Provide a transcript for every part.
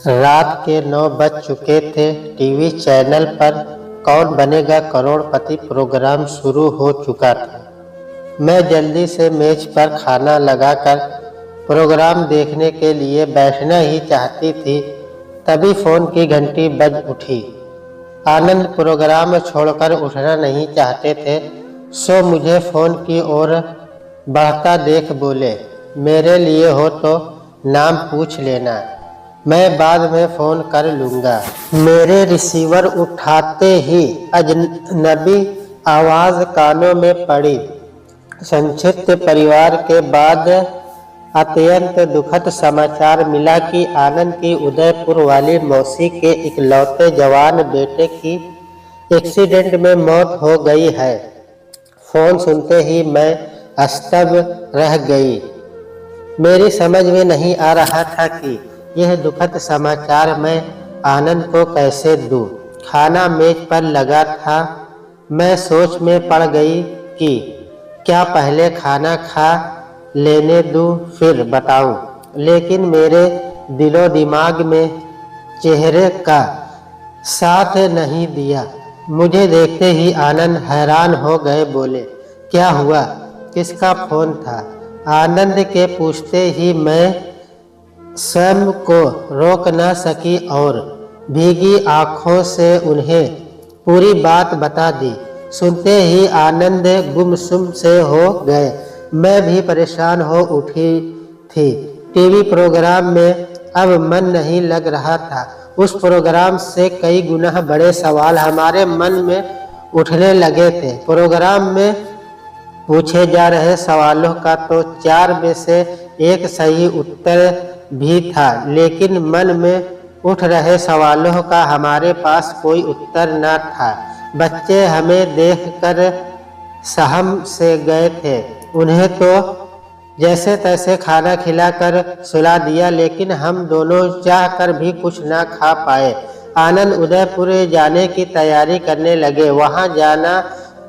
रात के 9 बज चुके थे। टीवी चैनल पर कौन बनेगा करोड़पति प्रोग्राम शुरू हो चुका था। मैं जल्दी से मेज पर खाना लगाकर प्रोग्राम देखने के लिए बैठना ही चाहती थी, तभी फोन की घंटी बज उठी। आनंद प्रोग्राम छोड़कर उठना नहीं चाहते थे, सो मुझे फोन की ओर बढ़ता देख बोले, मेरे लिए हो तो नाम पूछ लेना, मैं बाद में फ़ोन कर लूँगा। मेरे रिसीवर उठाते ही अजनबी आवाज़ कानों में पड़ी। संक्षिप्त परिवार के बाद अत्यंत दुखद समाचार मिला कि आनंद की उदयपुर वाली मौसी के इकलौते जवान बेटे की एक्सीडेंट में मौत हो गई है। फ़ोन सुनते ही मैं स्तब्ध रह गई। मेरी समझ में नहीं आ रहा था कि यह दुखद समाचार मैं आनंद को कैसे दूं। खाना मेज पर लगा था। मैं सोच में पड़ गई कि क्या पहले खाना खा लेने दूं फिर बताऊं, लेकिन मेरे दिलो दिमाग में चेहरे का साथ नहीं दिया। मुझे देखते ही आनंद हैरान हो गए, बोले, क्या हुआ, किसका फोन था? आनंद के पूछते ही मैं स्वयं को रोक न सकी और भीगी आंखों से उन्हें पूरी बात बता दी। सुनते ही आनंद गुमसुम से हो गए। मैं भी परेशान हो उठी थी। टीवी प्रोग्राम में अब मन नहीं लग रहा था। उस प्रोग्राम से कई गुना बड़े सवाल हमारे मन में उठने लगे थे। प्रोग्राम में पूछे जा रहे सवालों का तो 4 में से 1 सही उत्तर भी था, लेकिन मन में उठ रहे सवालों का हमारे पास कोई उत्तर न था। बच्चे हमें देखकर सहम से गए थे। उन्हें तो जैसे तैसे खाना खिलाकर सुला दिया, लेकिन हम दोनों चाहकर भी कुछ ना खा पाए। आनंद उदयपुर जाने की तैयारी करने लगे। वहां जाना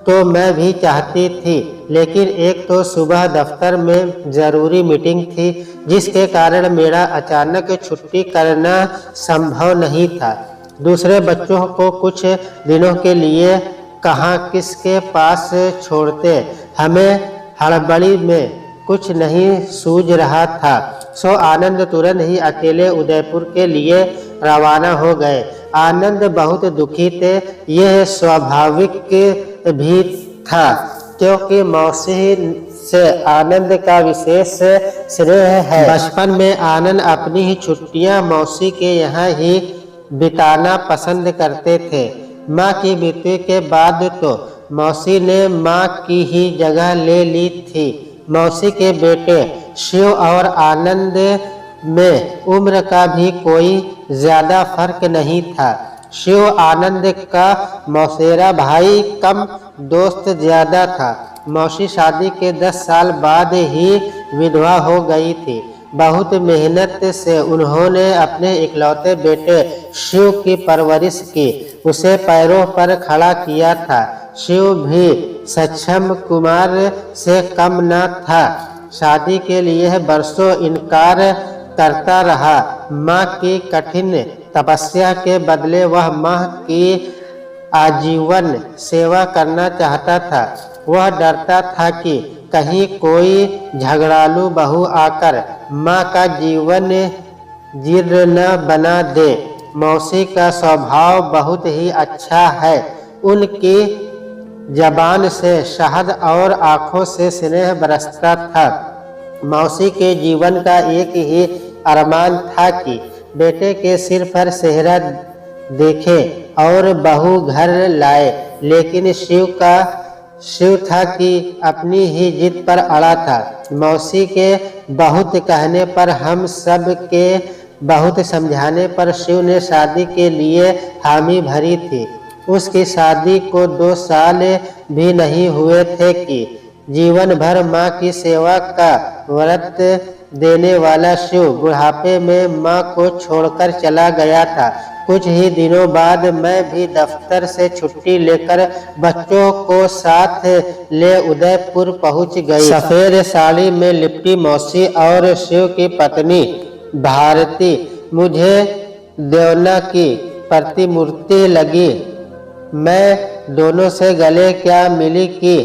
तो मैं भी चाहती थी, लेकिन एक तो सुबह दफ्तर में ज़रूरी मीटिंग थी, जिसके कारण मेरा अचानक छुट्टी करना संभव नहीं था। दूसरे बच्चों को कुछ दिनों के लिए कहाँ किसके पास छोड़ते, हमें हड़बड़ी में कुछ नहीं सूझ रहा था। सो आनंद तुरंत ही अकेले उदयपुर के लिए रवाना हो गए। आनंद बहुत दुखी थे। यह स्वाभाविक भी था, क्योंकि मौसी से आनंद का विशेष स्नेह है। बचपन में आनंद अपनी ही छुट्टियां मौसी के यहाँ ही बिताना पसंद करते थे। माँ की मृत्यु के बाद तो मौसी ने माँ की ही जगह ले ली थी। मौसी के बेटे शिव और आनंद में उम्र का भी कोई ज्यादा फर्क नहीं था। शिव आनंद का मौसेरा भाई, कम दोस्त ज्यादा था। मौसी शादी के 10 साल बाद ही विधवा हो गई थी। बहुत मेहनत से उन्होंने अपने इकलौते बेटे शिव की परवरिश की, उसे पैरों पर खड़ा किया था। शिव भी सक्षम कुमार से कम न था। शादी के लिए बरसों इनकार करता रहा। माँ की कठिन तपस्या के बदले वह माँ की आजीवन सेवा करना चाहता था। वह डरता था कि कहीं कोई झगड़ालू बहू आकर माँ का जीवन जीर्ण न बना दे। मौसी का स्वभाव बहुत ही अच्छा है। उनकी जबान से शहद और आंखों से स्नेह बरसता था। मौसी के जीवन का एक ही अरमान था कि बेटे के सिर पर सेहरा देखे और बहू घर लाए, लेकिन शिव था कि अपनी ही जिद पर अड़ा था। मौसी के बहुत कहने पर, हम सब के बहुत समझाने पर शिव ने शादी के लिए हामी भरी थी। उसकी शादी को 2 साल भी नहीं हुए थे कि जीवन भर माँ की सेवा का व्रत देने वाला शिव बुढ़ापे में माँ को छोड़कर चला गया था। कुछ ही दिनों बाद मैं भी दफ्तर से छुट्टी लेकर बच्चों को साथ ले उदयपुर पहुंच गई। सफेद साड़ी में लिपटी मौसी और शिव की पत्नी भारती मुझे देवना की प्रतिमूर्ति लगी। मैं दोनों से गले क्या मिली कि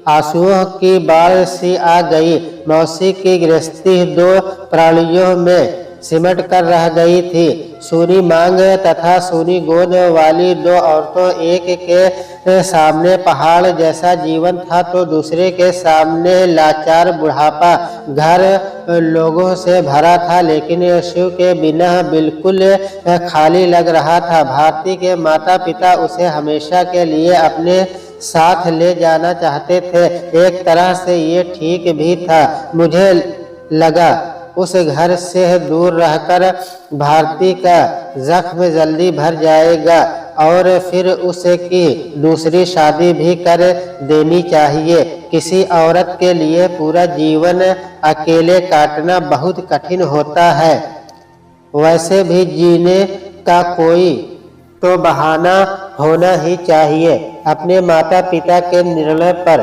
आंसुओं की बाढ़ सी आ गई। मौसी की गृहस्थी दो प्राणियों में सिमट कर रह गई थी। सूनी मांग तथा सूनी गोद वाली दो औरतों, एक के सामने पहाड़ जैसा जीवन था तो दूसरे के सामने लाचार बुढ़ापा। घर लोगों से भरा था लेकिन शिव के बिना बिल्कुल खाली लग रहा था। भारती के माता पिता उसे हमेशा के लिए अपने साथ ले जाना चाहते थे। एक तरह से ये ठीक भी था। मुझे लगा उस घर से दूर रहकर भारती का जख्म जल्दी भर जाएगा और फिर उसकी दूसरी शादी भी कर देनी चाहिए। किसी औरत के लिए पूरा जीवन अकेले काटना बहुत कठिन होता है। वैसे भी जीने का कोई तो बहाना होना ही चाहिए। अपने माता पिता के निर्णय पर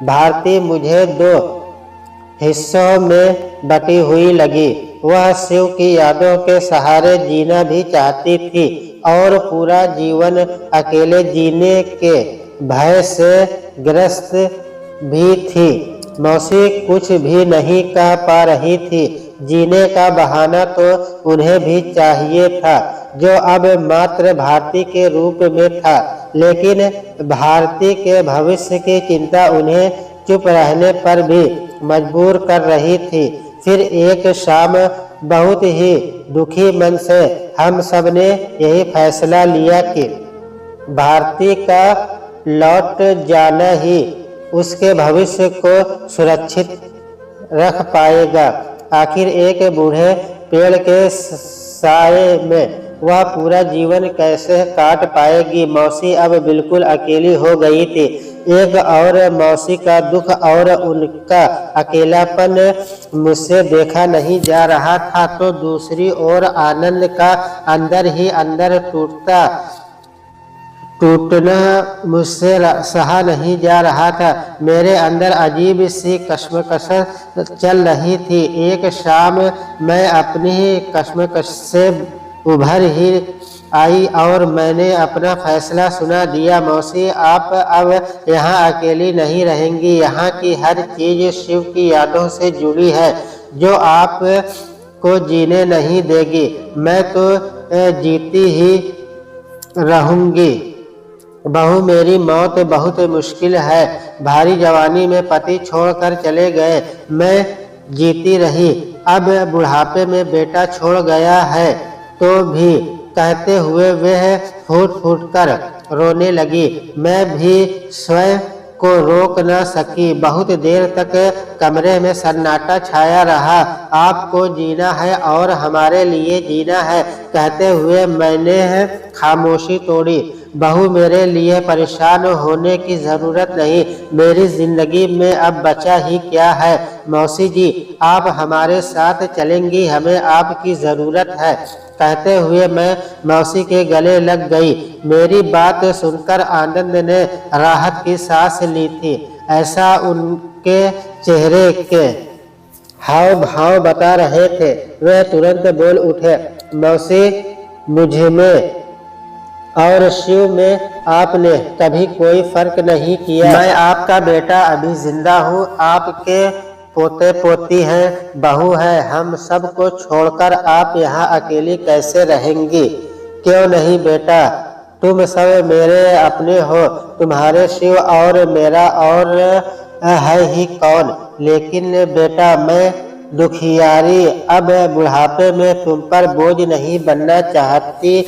भारती मुझे दो हिस्सों में बटी हुई लगी। वह शिव की यादों के सहारे जीना भी चाहती थी और पूरा जीवन अकेले जीने के भय से ग्रस्त भी थी। मौसी कुछ भी नहीं कह पा रही थी। जीने का बहाना तो उन्हें भी चाहिए था जो अब मात्र भारती के रूप में था, लेकिन भारती के भविष्य की चिंता उन्हें चुप रहने पर भी मजबूर कर रही थी। फिर एक शाम बहुत ही दुखी मन से हम सब ने यही फैसला लिया कि भारती का लौट जाना ही उसके भविष्य को सुरक्षित रख पाएगा। आखिर एक बूढ़े पेड़ के साए में वह पूरा जीवन कैसे काट पाएगी। मौसी अब बिल्कुल अकेली हो गई थी। एक और मौसी का दुख और उनका अकेलापन मुझसे देखा नहीं जा रहा था तो दूसरी ओर आनंद का अंदर ही अंदर टूटना मुझसे सहा नहीं जा रहा था। मेरे अंदर अजीब सी कश्मकश चल रही थी। एक शाम मैं अपनी कश्मकश से उभर ही आई और मैंने अपना फैसला सुना दिया। मौसी, आप अब यहाँ अकेली नहीं रहेंगी। यहाँ की हर चीज शिव की यादों से जुड़ी है जो आप को जीने नहीं देगी। मैं तो जीती ही रहूंगी। बहू, मेरी मौत बहुत मुश्किल है। भारी जवानी में पति छोड़कर चले गए, मैं जीती रही। अब बुढ़ापे में बेटा छोड़ गया है तो भी, कहते हुए वह फूट फूट कर रोने लगी। मैं भी स्वयं को रोक न सकी। बहुत देर तक कमरे में सन्नाटा छाया रहा। आपको जीना है और हमारे लिए जीना है, कहते हुए मैंने खामोशी तोड़ी। बहू, मेरे लिए परेशान होने की जरूरत नहीं। मेरी जिंदगी में अब बचा ही क्या है। मौसी जी, आप हमारे साथ चलेंगी, हमें आपकी जरूरत है, कहते हुए मैं मौसी के गले लग गई। मेरी बात सुनकर आनंद ने राहत की सांस ली थी। ऐसा उनके चेहरे के हाव भाव बता रहे थे। वह तुरंत बोल उठे, मौसी, मुझे में और शिव में आपने कभी कोई फर्क नहीं किया। मैं आपका बेटा अभी जिंदा हूँ। आपके पोते पोती हैं, बहू है। हम सब को छोड़कर आप यहाँ अकेली कैसे रहेंगी? क्यों नहीं बेटा, तुम सब मेरे अपने हो। तुम्हारे शिव और मेरा और है ही कौन। लेकिन बेटा, मैं दुखियारी अब बुढ़ापे में तुम पर बोझ नहीं बनना चाहती।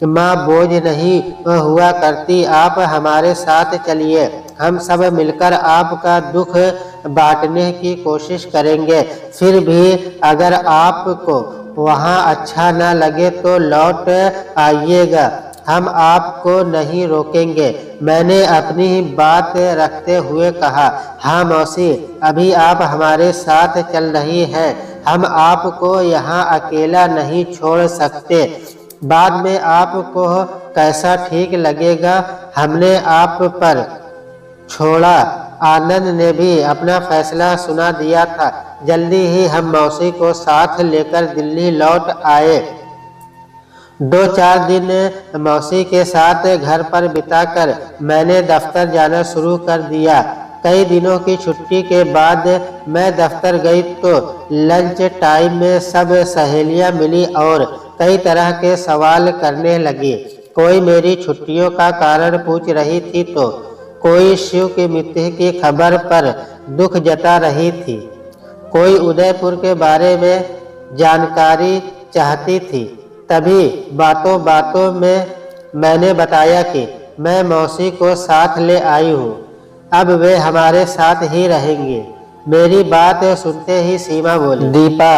माँ बोझ नहीं हुआ करती। आप हमारे साथ चलिए, हम सब मिलकर आपका दुख बांटने की कोशिश करेंगे। फिर भी अगर आपको वहाँ अच्छा न लगे तो लौट आइएगा, हम आपको नहीं रोकेंगे। मैंने अपनी बात रखते हुए कहा, हाँ मौसी, अभी आप हमारे साथ चल रही हैं, हम आपको यहाँ अकेला नहीं छोड़ सकते। बाद में आपको कैसा ठीक लगेगा। हमने आप पर छोड़ा। आनंद ने भी अपना फैसला सुना दिया था। जल्दी ही हम मौसी को साथ लेकर दिल्ली लौट आए। 2-4 दिन मौसी के साथ घर पर बिताकर मैंने दफ्तर जाना शुरू कर दिया। कई दिनों की छुट्टी के बाद मैं दफ्तर गई तो लंच टाइम में सब सहेलियां मिली और कई तरह के सवाल करने लगी। कोई मेरी छुट्टियों का कारण पूछ रही थी तो कोई शिव की मृत्यु की खबर पर दुख जता रही थी। कोई उदयपुर के बारे में जानकारी चाहती थी। तभी बातों बातों में मैंने बताया कि मैं मौसी को साथ ले आई हूँ, अब वे हमारे साथ ही रहेंगे। मेरी बात सुनते ही सीमा बोली, दीपा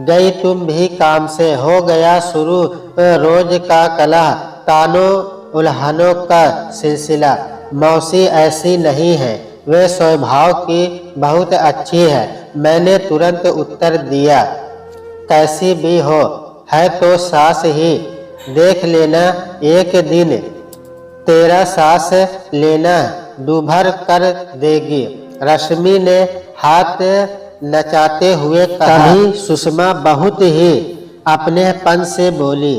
गई तुम भी काम से, हो गया शुरू रोज का कलह तानों उल्हानों का सिलसिला। मौसी ऐसी नहीं है, वे स्वभाव की बहुत अच्छी है। मैंने तुरंत उत्तर दिया, कैसी भी हो है तो सास ही, देख लेना एक दिन तेरा सास लेना दूभर कर देगी। रश्मि ने हाथ नचाते हुए कहा। तभी सुषमा बहुत ही अपनेपन से बोली,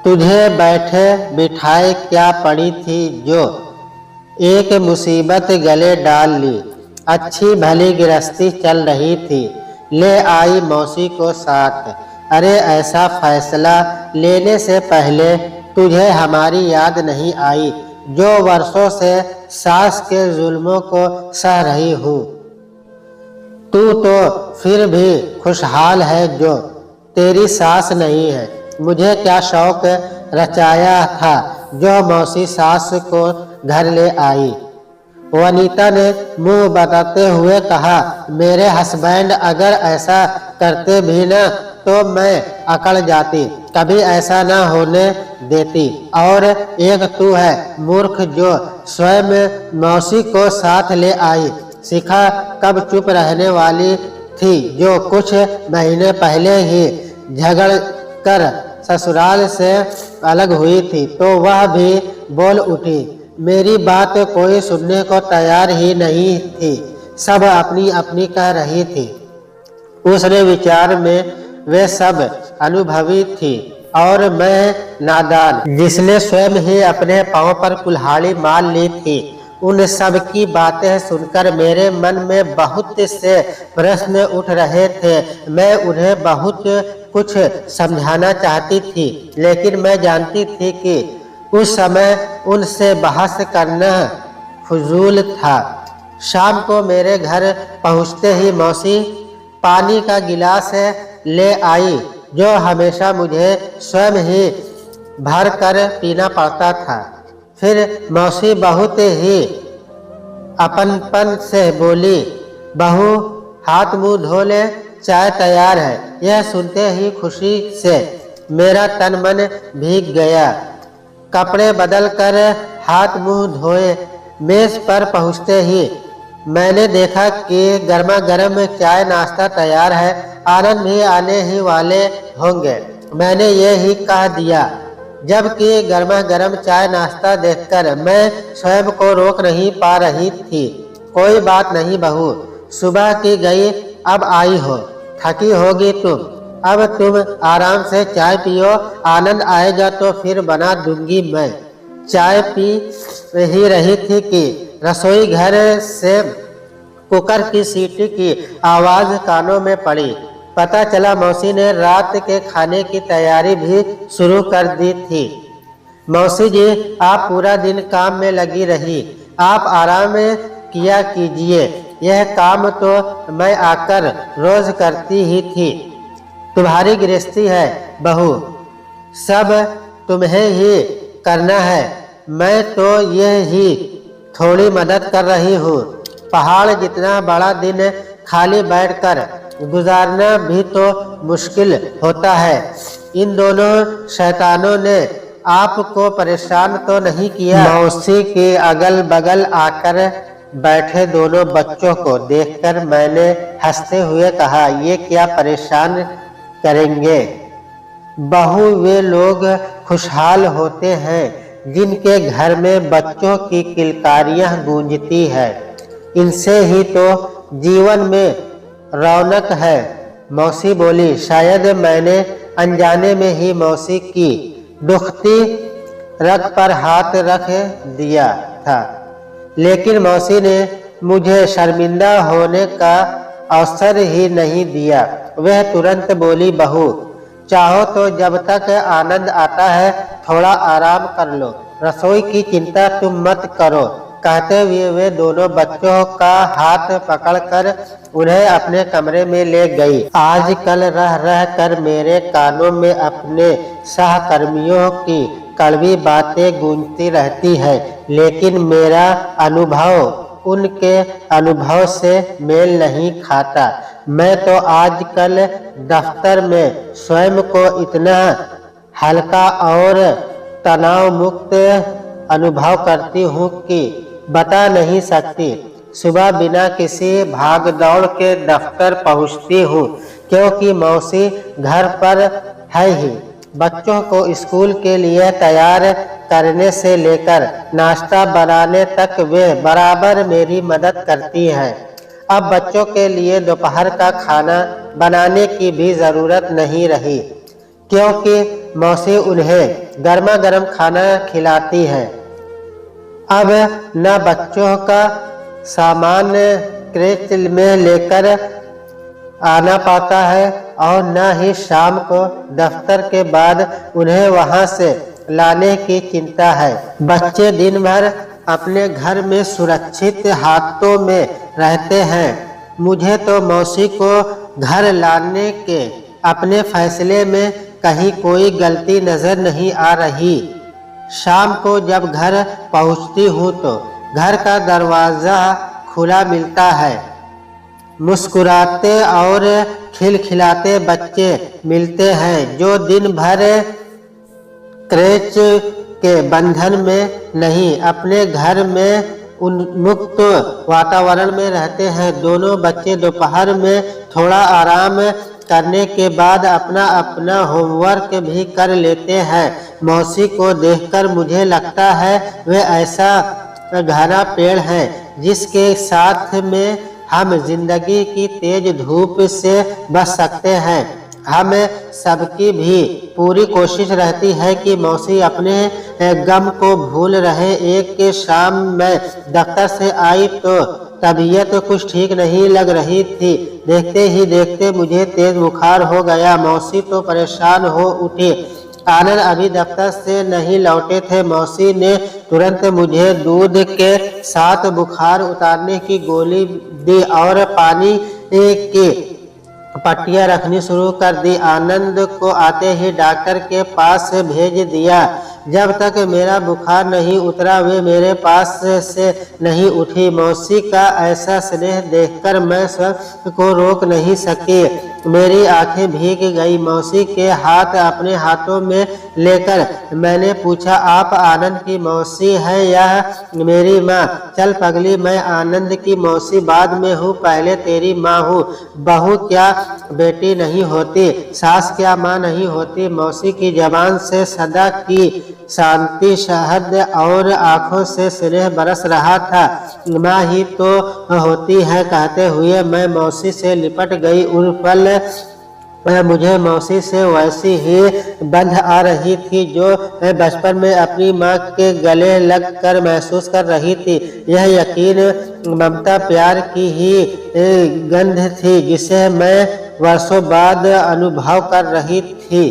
तुझे बैठे बिठाए क्या पड़ी थी जो एक मुसीबत गले डाल ली। अच्छी भली गृहस्थी चल रही थी, ले आई मौसी को साथ। अरे ऐसा फैसला लेने से पहले तुझे हमारी याद नहीं आई, जो वर्षों से सास के जुल्मों को सह रही हूँ। तू तो फिर भी खुशहाल है जो तेरी सास नहीं है। मुझे क्या शौक रचाया था जो मौसी सास को घर ले आई। वनीता ने मुंह बताते हुए कहा, मेरे हस्बैंड अगर ऐसा करते भी न तो मैं अकड़ जाती, कभी ऐसा न होने देती। और एक तू है मूर्ख जो स्वयं मौसी को साथ ले आई। शिखा कब चुप रहने वाली थी, जो कुछ महीने पहले ही झगड़ कर ससुराल से अलग हुई थी, तो वह भी बोल उठी। मेरी बात कोई सुनने को तैयार ही नहीं थी, सब अपनी अपनी कह रही थी। उसने विचार में वे सब अनुभवी थी और मैं नादान, जिसने स्वयं ही अपने पांव पर कुल्हाड़ी मार ली थी। उन सब की बातें सुनकर मेरे मन में बहुत से प्रश्न उठ रहे थे। मैं उन्हें बहुत कुछ समझाना चाहती थी, लेकिन मैं जानती थी कि उस समय उनसे बहस करना फजूल था। शाम को मेरे घर पहुंचते ही मौसी पानी का गिलास ले आई, जो हमेशा मुझे स्वयं ही भर कर पीना पड़ता था। फिर मौसी बहुत ही अपनपन से बोली, बहू हाथ मुंह धो ले, चाय तैयार है। यह सुनते ही खुशी से मेरा तन मन भीग गया। कपड़े बदल कर हाथ मुंह धोए मेज पर पहुँचते ही मैंने देखा कि गर्मा गर्म चाय नाश्ता तैयार है। आनंद भी आने ही वाले होंगे, मैंने ये ही कह दिया। जबकि गर्मा गर्म चाय नाश्ता देखकर मैं स्वयं को रोक नहीं पा रही थी। कोई बात नहीं बहू, सुबह की गई अब आई हो, थकी होगी तुम, अब तुम आराम से चाय पियो, आनंद आएगा तो फिर बना दूंगी मैं। चाय पी ही रही थी कि रसोई घर से कुकर की सीटी की आवाज कानों में पड़ी। पता चला मौसी ने रात के खाने की तैयारी भी शुरू कर दी थी। मौसी जी, आप पूरा दिन काम में लगी रही, आप आराम किया कीजिए। यह काम तो मैं आकर रोज करती ही थी। तुम्हारी गृहस्थी है बहू, सब तुम्हें ही करना है, मैं तो ये ही थोड़ी मदद कर रही हूँ। पहाड़ जितना बड़ा दिन खाली बैठकर गुजारना भी तो मुश्किल होता है। इन दोनों शैतानों ने आपको परेशान तो नहीं किया? मौसी के अगल बगल आकर बैठे दोनों बच्चों को देखकर मैंने हंसते हुए कहा, ये क्या परेशान करेंगे बहू, वे लोग खुशहाल होते हैं जिनके घर में बच्चों की किलकारियां गूंजती है। इनसे ही तो जीवन में रौनक है। मौसी बोली, शायद मैंने अनजाने में ही मौसी की दुखती रग पर हाथ रख दिया था, लेकिन मौसी ने मुझे शर्मिंदा होने का अवसर ही नहीं दिया। वह तुरंत बोली, बहू चाहो तो जब तक आनंद आता है थोड़ा आराम कर लो, रसोई की चिंता तुम मत करो। कहते हुए वे दोनों बच्चों का हाथ पकड़कर उन्हें अपने कमरे में ले गई। आजकल रह रह कर मेरे कानों में अपने सहकर्मियों की कड़वी बातें गूंजती रहती है, लेकिन मेरा अनुभव उनके अनुभव से मेल नहीं खाता। मैं तो आजकल दफ्तर में स्वयं को इतना हल्का और तनाव मुक्त अनुभव करती हूँ कि बता नहीं सकती। सुबह बिना किसी भागदौड़ के दफ्तर पहुँचती हूँ, क्योंकि मौसी घर पर है ही। बच्चों को स्कूल के लिए तैयार करने से लेकर नाश्ता बनाने तक वे बराबर मेरी मदद करती हैं। अब बच्चों के लिए दोपहर का खाना बनाने की भी ज़रूरत नहीं रही, क्योंकि मौसी उन्हें गर्मा गर्म खाना खिलाती है। अब न बच्चों का सामान क्रेच में लेकर आना पड़ता है और न ही शाम को दफ्तर के बाद उन्हें वहां से लाने की चिंता है। बच्चे दिन भर अपने घर में सुरक्षित हाथों में रहते हैं। मुझे तो मौसी को घर लाने के अपने फैसले में कहीं कोई गलती नजर नहीं आ रही। शाम को जब घर पहुंचती हूँ तो घर का दरवाज़ा खुला मिलता है। मुस्कुराते और खिलखिलाते बच्चे मिलते हैं, जो दिन भर क्रेच के बंधन में नहीं, अपने घर में उन्मुक्त वातावरण में रहते हैं। दोनों बच्चे दोपहर में थोड़ा आराम करने के बाद अपना अपना होमवर्क भी कर लेते हैं। मौसी को देखकर मुझे लगता है वे ऐसा घना पेड़ है जिसके साथ में हम जिंदगी की तेज धूप से बच सकते हैं। हम सबकी भी पूरी कोशिश रहती है कि मौसी अपने गम को भूल रहे। एक शाम मैं दफ्तर से आई तो तबीयत कुछ ठीक नहीं लग रही थी। देखते ही देखते मुझे तेज बुखार हो गया। मौसी तो परेशान हो उठी। आनंद अभी दफ्तर से नहीं लौटे थे। मौसी ने तुरंत मुझे दूध के साथ बुखार उतारने की गोली दी और पानी की पट्टियां रखनी शुरू कर दी। आनंद को आते ही डॉक्टर के पास भेज दिया। जब तक मेरा बुखार नहीं उतरा वे मेरे पास से नहीं उठी। मौसी का ऐसा स्नेह देखकर मैं स्वयं को रोक नहीं सकी। मेरी आंखें भीग गई। मौसी के हाथ अपने हाथों में लेकर मैंने पूछा, आप आनंद की मौसी है या मेरी माँ? चल पगली, मैं आनंद की मौसी बाद में हूँ, पहले तेरी माँ हूँ। बहू क्या बेटी नहीं होती, सास क्या माँ नहीं होती। मौसी की जबान से सदा की शांति शहद और आंखों से स्नेह बरस रहा था। माँ ही तो होती है कहते हुए मैं मौसी से लिपट गई। उन पल मुझे मौसी से वैसी ही बंध आ रही थी जो बचपन में अपनी माँ के गले लग कर महसूस कर रही थी। यह यकीन ममता प्यार की ही गंध थी जिसे मैं वर्षों बाद अनुभव कर रही थी।